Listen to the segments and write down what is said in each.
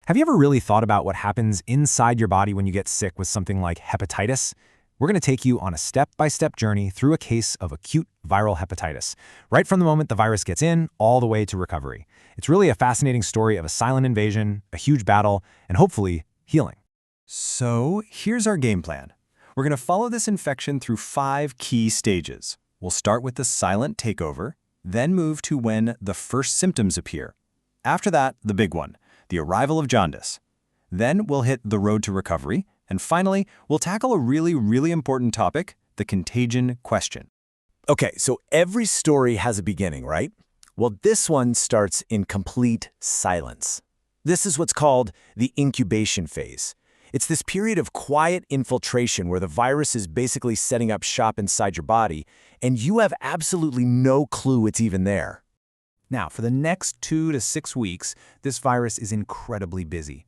Have you ever really thought about what happens inside your body when you get sick with something like hepatitis? We're going to take you on a step-by-step journey through a case of acute viral hepatitis, right from the moment the virus gets in all the way to recovery. It's really a fascinating story of a silent invasion, a huge battle, and hopefully healing. So here's our game plan. We're going to follow this infection through 5 key stages. We'll start with the silent takeover, then move to when the first symptoms appear. After that, the big one, the arrival of jaundice. Then we'll hit the road to recovery, and finally, we'll tackle a really important topic, the contagion question. Okay, so every story has a beginning, right? Well, this one starts in complete silence. This is what's called the incubation phase. It's this period of quiet infiltration where the virus is basically setting up shop inside your body, and you have absolutely no clue it's even there. Now, for the next 2 to 6 weeks, this virus is incredibly busy.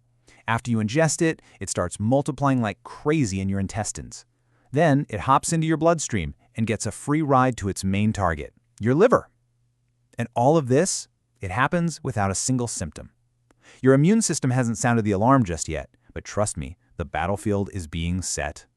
After you ingest it, it starts multiplying like crazy in your intestines. Then it hops into your bloodstream and gets a free ride to its main target, your liver. And all of this, it happens without a single symptom. Your immune system hasn't sounded the alarm just yet, but trust me, the battlefield is being set.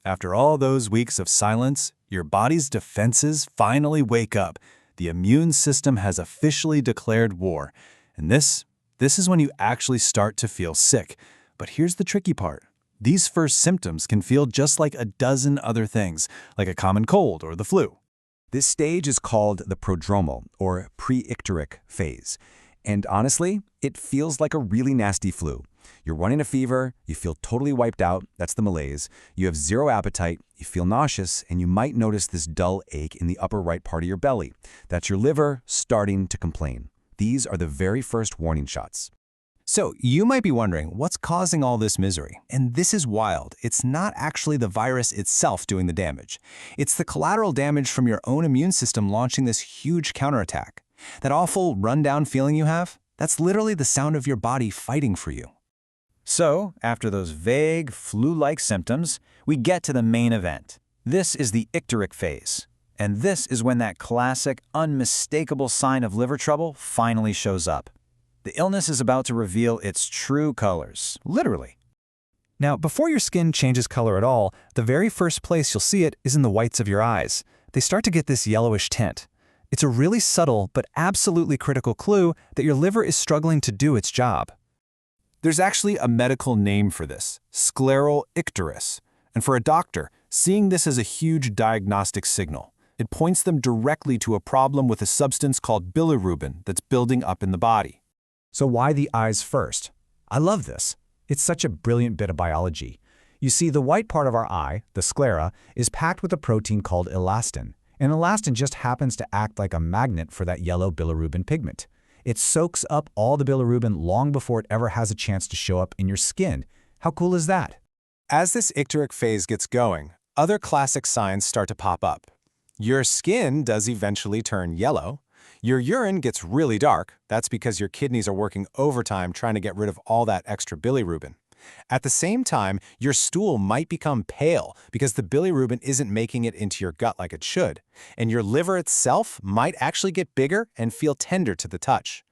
After all those weeks of silence, your body's defenses finally wake up. The immune system has officially declared war. And this is when you actually start to feel sick. But here's the tricky part. These first symptoms can feel just like a dozen other things, like a common cold or the flu. This stage is called the prodromal, or pre-icteric phase. And honestly, it feels like a really nasty flu. You're running a fever, you feel totally wiped out, that's the malaise, you have zero appetite, you feel nauseous, and you might notice this dull ache in the upper right part of your belly. That's your liver starting to complain. These are the very first warning shots. So you might be wondering, what's causing all this misery? And this is wild. It's not actually the virus itself doing the damage. It's the collateral damage from your own immune system launching this huge counterattack. That awful rundown feeling you have, that's literally the sound of your body fighting for you. So, after those vague, flu-like symptoms, we get to the main event. This is the icteric phase. And this is when that classic, unmistakable sign of liver trouble finally shows up. The illness is about to reveal its true colors, literally. Now, before your skin changes color at all, the very first place you'll see it is in the whites of your eyes. They start to get this yellowish tint. It's a really subtle but absolutely critical clue that your liver is struggling to do its job. There's actually a medical name for this, scleral icterus. And for a doctor, seeing this as a huge diagnostic signal. It points them directly to a problem with a substance called bilirubin that's building up in the body. So why the eyes first? I love this. It's such a brilliant bit of biology. You see, the white part of our eye, the sclera, is packed with a protein called elastin. And elastin just happens to act like a magnet for that yellow bilirubin pigment. It soaks up all the bilirubin long before it ever has a chance to show up in your skin. How cool is that? As this icteric phase gets going, other classic signs start to pop up. Your skin does eventually turn yellow. Your urine gets really dark. That's because your kidneys are working overtime trying to get rid of all that extra bilirubin. At the same time, your stool might become pale because the bilirubin isn't making it into your gut like it should, and your liver itself might actually get bigger and feel tender to the touch.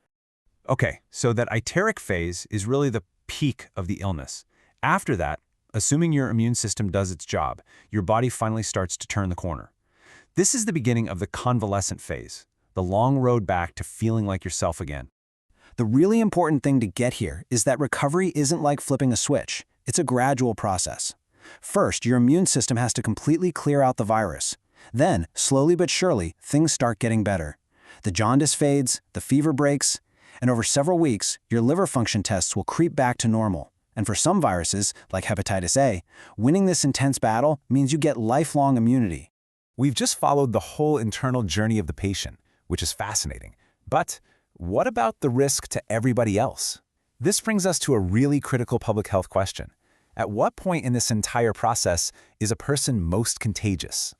Okay, so that icteric phase is really the peak of the illness. After that, assuming your immune system does its job, your body finally starts to turn the corner. This is the beginning of the convalescent phase, the long road back to feeling like yourself again. The really important thing to get here is that recovery isn't like flipping a switch. It's a gradual process. First, your immune system has to completely clear out the virus. Then, slowly but surely, things start getting better. The jaundice fades, the fever breaks, and over several weeks, your liver function tests will creep back to normal. And for some viruses, like hepatitis A, winning this intense battle means you get lifelong immunity. We've just followed the whole internal journey of the patient, which is fascinating. But what about the risk to everybody else? This brings us to a really critical public health question. At what point in this entire process is a person most contagious?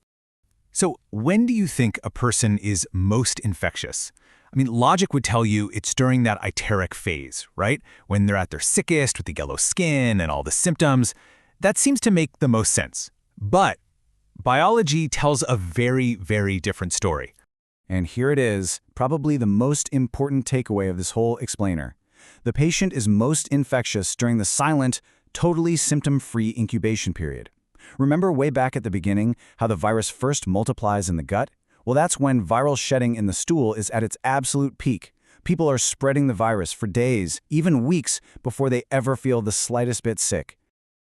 So when do you think a person is most infectious? I mean, logic would tell you it's during that icteric phase, right? When they're at their sickest with the yellow skin and all the symptoms. That seems to make the most sense. But biology tells a very different story. And here it is, probably the most important takeaway of this whole explainer. The patient is most infectious during the silent, totally symptom-free incubation period. Remember way back at the beginning how the virus first multiplies in the gut? Well, that's when viral shedding in the stool is at its absolute peak. People are spreading the virus for days, even weeks, before they ever feel the slightest bit sick.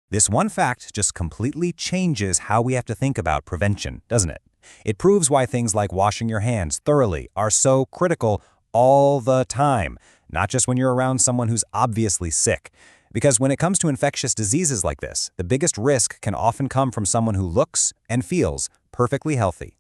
This one fact just completely changes how we have to think about prevention, doesn't it? It proves why things like washing your hands thoroughly are so critical all the time, not just when you're around someone who's obviously sick. Because when it comes to infectious diseases like this, the biggest risk can often come from someone who looks and feels perfectly healthy.